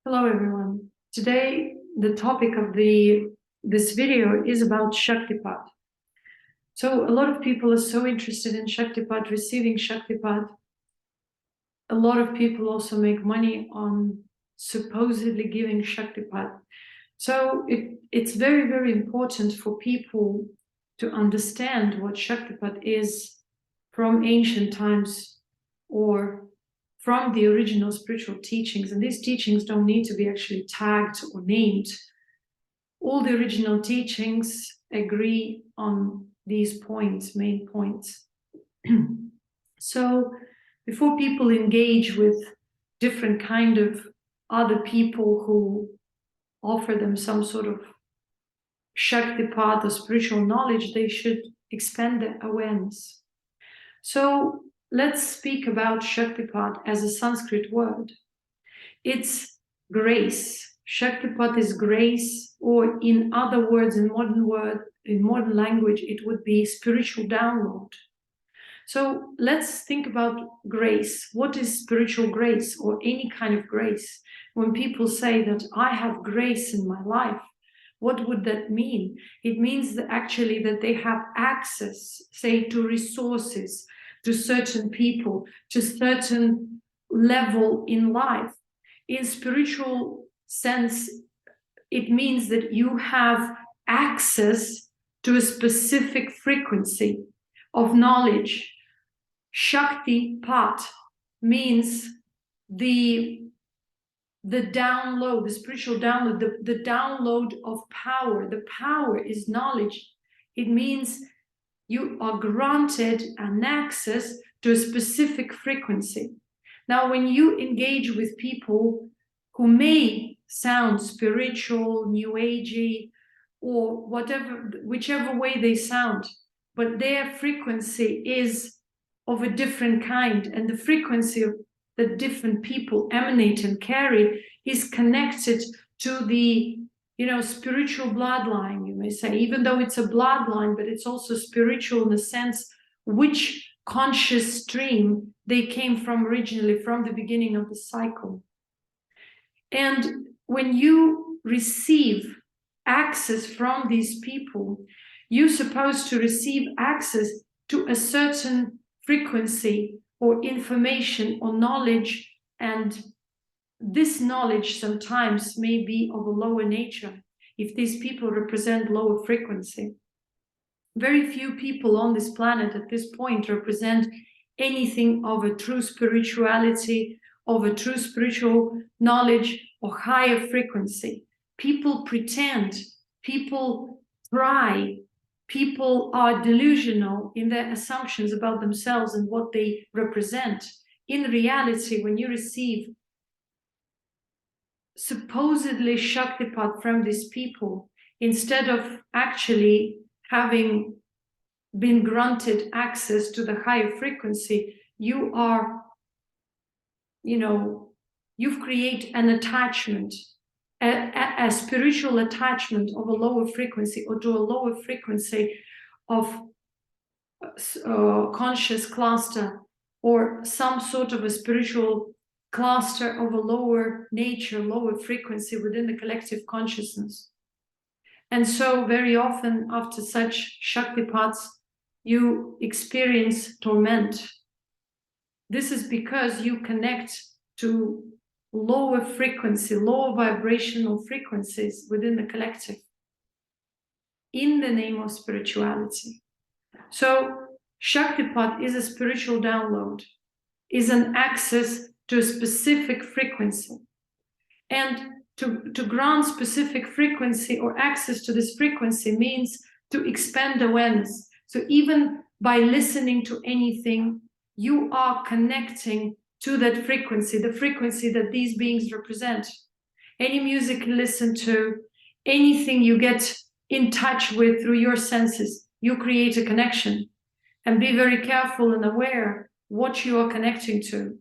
Hello everyone. Today the topic of this video is about Shaktipat. So a lot of people are so interested in Shaktipat, receiving Shaktipat. A lot of people also make money on supposedly giving Shaktipat. So it's very, very important for people to understand what Shaktipat is from ancient times or from the original spiritual teachings. And these teachings don't need to be actually tagged or named. All the original teachings agree on these points, main points. So before people engage with different kind of other people who offer them some sort of Shaktipat or spiritual knowledge, they should expand their awareness. So let's speak about Shaktipat as a Sanskrit word. It's grace. Shaktipat is grace, or in other words, in modern language, it would be spiritual download. So let's think about grace. What is spiritual grace or any kind of grace? When people say that I have grace in my life, what would that mean? It means that actually that they have access, say, to resources, to certain people, to certain level in life. In spiritual sense, it means that you have access to a specific frequency of knowledge. Shaktipat means the download, the spiritual download, the download of power. The power is knowledge. It means you are granted an access to a specific frequency. Now, when you engage with people who may sound spiritual, new agey, or whatever, whichever way they sound, but their frequency is of a different kind, and the frequency of that different people emanate and carry is connected to the, spiritual bloodline, you may say, even though it's a bloodline, but it's also spiritual in the sense which conscious stream they came from originally, from the beginning of the cycle. And when you receive access from these people, you're supposed to receive access to a certain frequency or information or knowledge, and this knowledge sometimes may be of a lower nature if these people represent lower frequency. Very few people on this planet at this point represent anything of a true spirituality, of a true spiritual knowledge or higher frequency. People pretend, people try, people are delusional in their assumptions about themselves and what they represent. In reality, when you receive supposedly Shaktipat from these people, instead of actually having been granted access to the higher frequency, you've created an attachment, a spiritual attachment of a lower frequency, or to a lower frequency of conscious cluster, or some sort of a spiritual cluster of a lower nature, lower frequency within the collective consciousness. And so very often after such Shaktipats, you experience torment. This is because you connect to lower frequency, lower vibrational frequencies within the collective in the name of spirituality. So Shaktipat is a spiritual download, is an access to a specific frequency. And to grant specific frequency or access to this frequency means to expand awareness. So even by listening to anything, you are connecting to that frequency, the frequency that these beings represent. Any music you listen to, anything you get in touch with through your senses, you create a connection. And be very careful and aware what you are connecting to.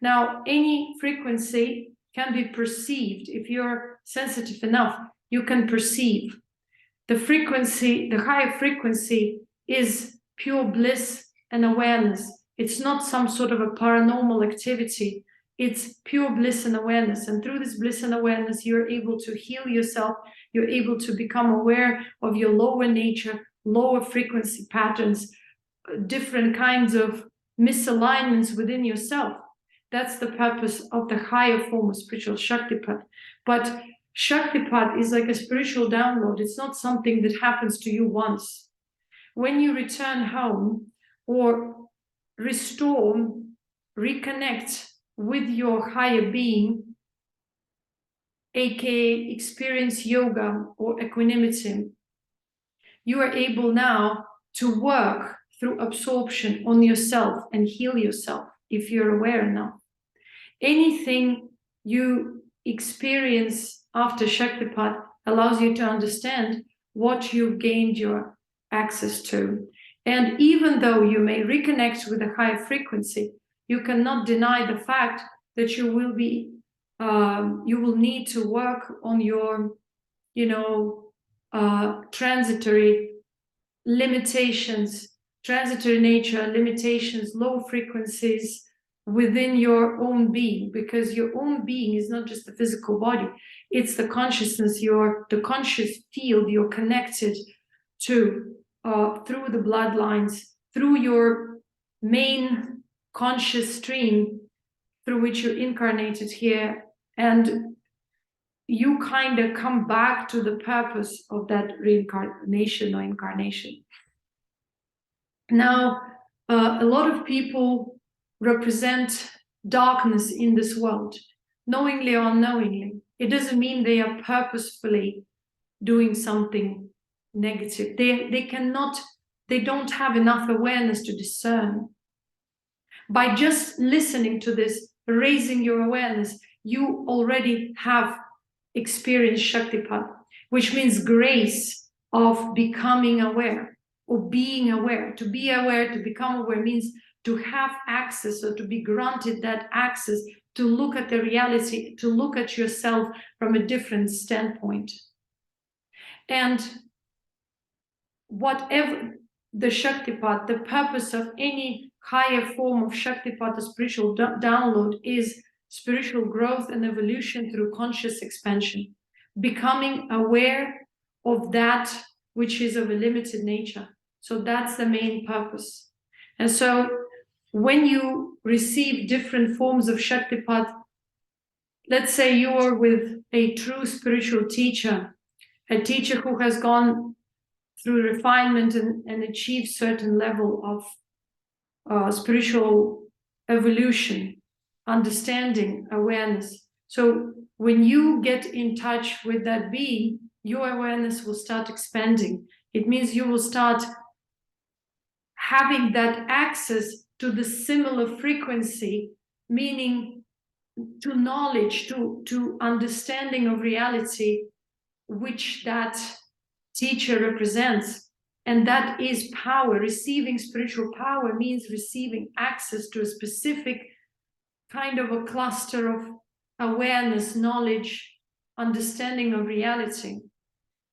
Now, any frequency can be perceived. If you're sensitive enough, you can perceive. The frequency, the higher frequency, is pure bliss and awareness. It's not some sort of a paranormal activity. It's pure bliss and awareness. And through this bliss and awareness, you're able to heal yourself. You're able to become aware of your lower nature, lower frequency patterns, different kinds of misalignments within yourself. That's the purpose of the higher form of spiritual Shaktipat. But Shaktipat is like a spiritual download. It's not something that happens to you once. When you return home or restore, reconnect with your higher being, aka experience yoga or equanimity, you are able now to work through absorption on yourself and heal yourself if you're aware enough. Anything you experience after Shaktipat allows you to understand what you've gained your access to. And even though you may reconnect with a higher frequency, you cannot deny the fact that you will be, you will need to work on your, transitory limitations, transitory nature, limitations, low frequencies within your own being, because your own being is not just the physical body, it's the consciousness, the conscious field you're connected to through the bloodlines, through your main conscious stream through which you incarnated here, and you kind of come back to the purpose of that reincarnation or incarnation. Now, a lot of people represent darkness in this world, knowingly or unknowingly. It doesn't mean they are purposefully doing something negative. They don't have enough awareness to discern. By just listening to this, raising your awareness, you already have experienced Shaktipat, which means grace of becoming aware or being aware. To be aware, to become aware means to have access, or to be granted that access to look at the reality, to look at yourself from a different standpoint. And whatever the Shaktipat, the purpose of any higher form of Shaktipat, the spiritual download, is spiritual growth and evolution through conscious expansion, becoming aware of that which is of a limited nature. So that's the main purpose. And so when you receive different forms of Shaktipat, let's say you are with a true spiritual teacher, a teacher who has gone through refinement and achieved certain level of spiritual evolution, understanding, awareness. So when you get in touch with that being, your awareness will start expanding. It means you will start having that access to the similar frequency, meaning to knowledge, to understanding of reality, which that teacher represents. And that is power. Receiving spiritual power means receiving access to a specific kind of a cluster of awareness, knowledge, understanding of reality.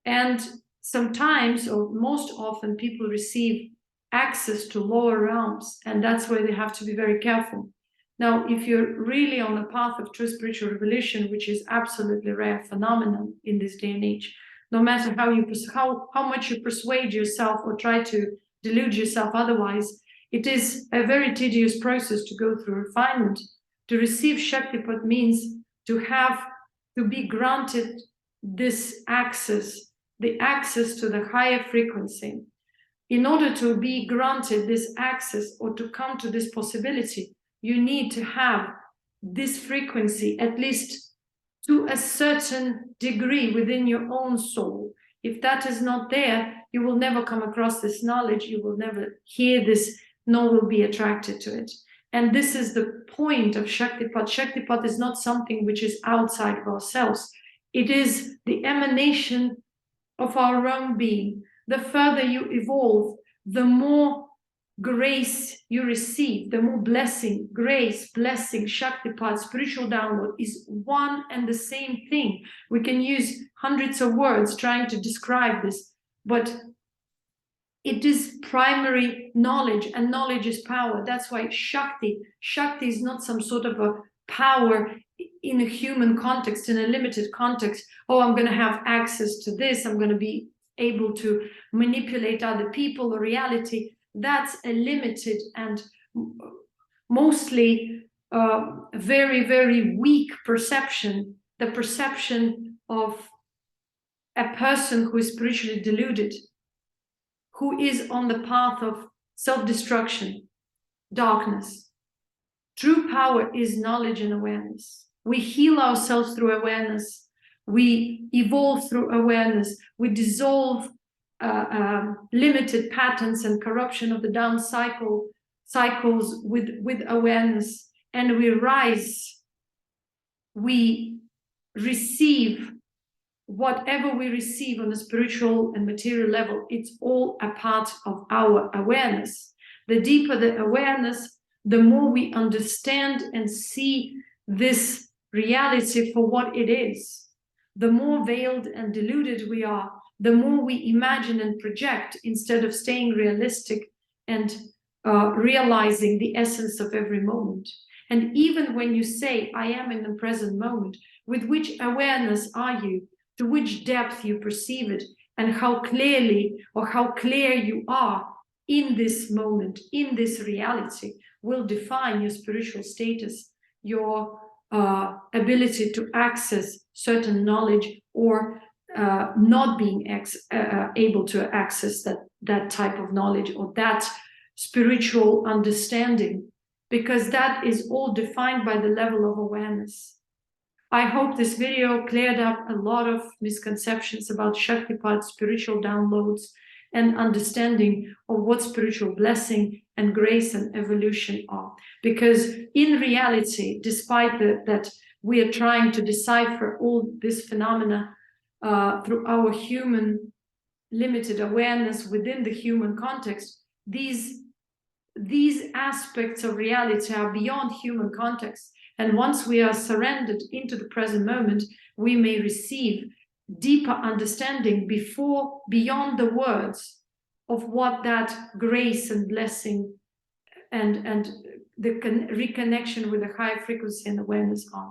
And sometimes, or most often, people receive access to lower realms, and that's why they have to be very careful. Now, if you're really on the path of true spiritual revelation, which is absolutely rare phenomenon in this day and age, no matter how much you persuade yourself or try to delude yourself otherwise, it is a very tedious process to go through refinement. To receive Shaktipat means to be granted this access, the access to the higher frequency. In order to be granted this access or to come to this possibility, you need to have this frequency at least to a certain degree within your own soul. If that is not there, you will never come across this knowledge, you will never hear this, nor will be attracted to it. And this is the point of Shaktipat. Shaktipat is not something which is outside of ourselves. It is the emanation of our own being. The further you evolve, the more grace you receive, the more blessing, grace, blessing, Shaktipat, spiritual download is one and the same thing. We can use hundreds of words trying to describe this, but it is primary knowledge, and knowledge is power. That's why Shakti is not some sort of a power in a human context, in a limited context. Oh, I'm going to have access to this. I'm going to be able to manipulate other people or reality. That's a limited and mostly very, very weak perception, the perception of a person who is spiritually deluded, who is on the path of self-destruction, darkness. True power is knowledge and awareness. We heal ourselves through awareness. We evolve through awareness. We dissolve limited patterns and corruption of the down cycles with awareness, and we rise. We receive whatever we receive on a spiritual and material level. It's all a part of our awareness. The deeper the awareness, the more we understand and see this reality for what it is. The more veiled and deluded we are, the more we imagine and project instead of staying realistic and realizing the essence of every moment. And even when you say, I am in the present moment, with which awareness are you? To which depth you perceive it, and how clearly or how clear you are in this moment, in this reality, will define your spiritual status, your ability to access certain knowledge, or not being able to access that type of knowledge or that spiritual understanding, because that is all defined by the level of awareness. I hope this video cleared up a lot of misconceptions about Shaktipat, spiritual downloads, and understanding of what spiritual blessing and grace and evolution are. Because in reality, despite that we are trying to decipher all this phenomena through our human limited awareness within the human context, these aspects of reality are beyond human context. And once we are surrendered into the present moment, we may receive deeper understanding beyond the words of what that grace and blessing and the reconnection with the higher frequency and awareness are.